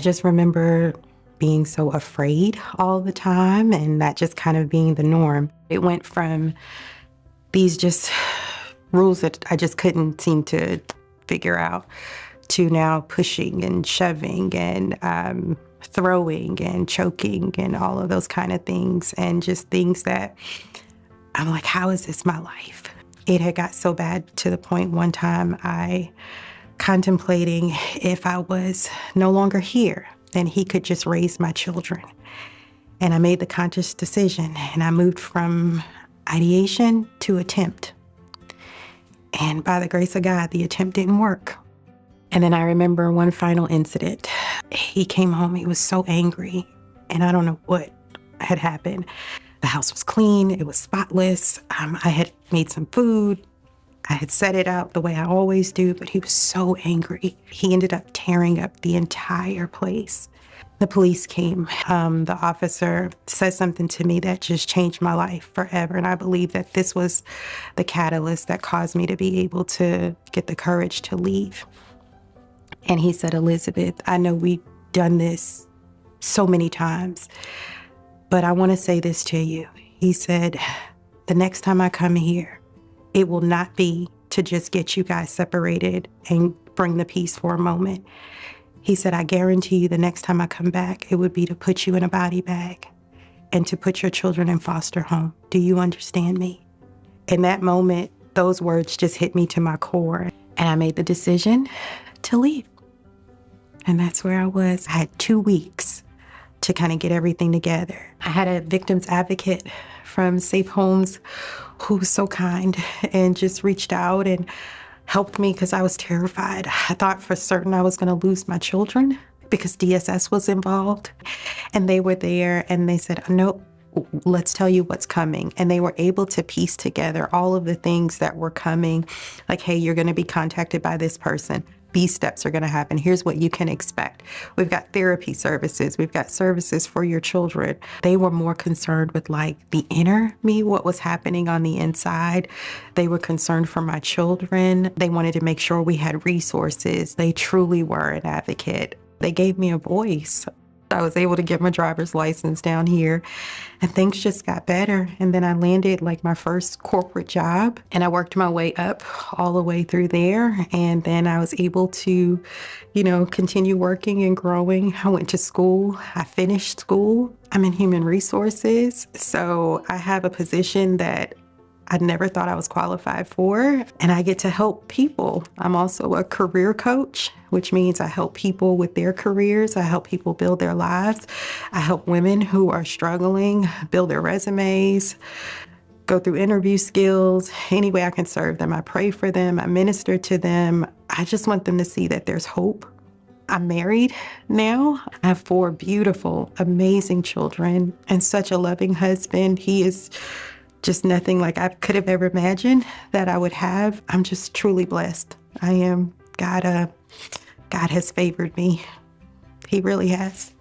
I just remember being so afraid all the time and that just kind of being the norm. It went from these just rules that I just couldn't seem to figure out to now pushing and shoving and throwing and choking and all of those kind of things, and just things that I'm like, how is this my life? It had got so bad to the point one time I contemplating if I was no longer here, then he could just raise my children. And I made the conscious decision, and I moved from ideation to attempt. And by the grace of God, the attempt didn't work. And then I remember one final incident. He came home, he was so angry, and I don't know what had happened. The house was clean, it was spotless. I had made some food. I had set it out the way I always do, but he was so angry. He ended up tearing up the entire place. The police came. The officer said something to me that just changed my life forever. And I believe that this was the catalyst that caused me to be able to get the courage to leave. And he said, Elizabeth, I know we've done this so many times, but I want to say this to you. He said, the next time I come here, it will not be to just get you guys separated and bring the peace for a moment. He said, I guarantee you the next time I come back, it would be to put you in a body bag and to put your children in foster home. Do you understand me? In that moment, those words just hit me to my core, and I made the decision to leave. And that's where I was. I had 2 weeks to kind of get everything together. I had a victim's advocate from Safe Homes who was so kind and just reached out and helped me because I was terrified. I thought for certain I was going to lose my children because DSS was involved. And they were there and they said, no, let's tell you what's coming. And they were able to piece together all of the things that were coming. Like, hey, you're going to be contacted by this person. These steps are going to happen. Here's what you can expect. We've got therapy services. We've got services for your children. They were more concerned with like the inner me, what was happening on the inside. They were concerned for my children. They wanted to make sure we had resources. They truly were an advocate. They gave me a voice. I was able to get my driver's license down here and things just got better. And then I landed like my first corporate job and I worked my way up all the way through there. And then I was able to, continue working and growing. I went to school. I finished school. I'm in human resources. So I have a position that I never thought I was qualified for, and I get to help people. I'm also a career coach, which means I help people with their careers. I help people build their lives. I help women who are struggling build their resumes, go through interview skills, any way I can serve them. I pray for them. I minister to them. I just want them to see that there's hope. I'm married now. I have 4 beautiful, amazing children and such a loving husband. He is just nothing like I could have ever imagined that I would have. I'm just truly blessed. I am. God has favored me. He really has.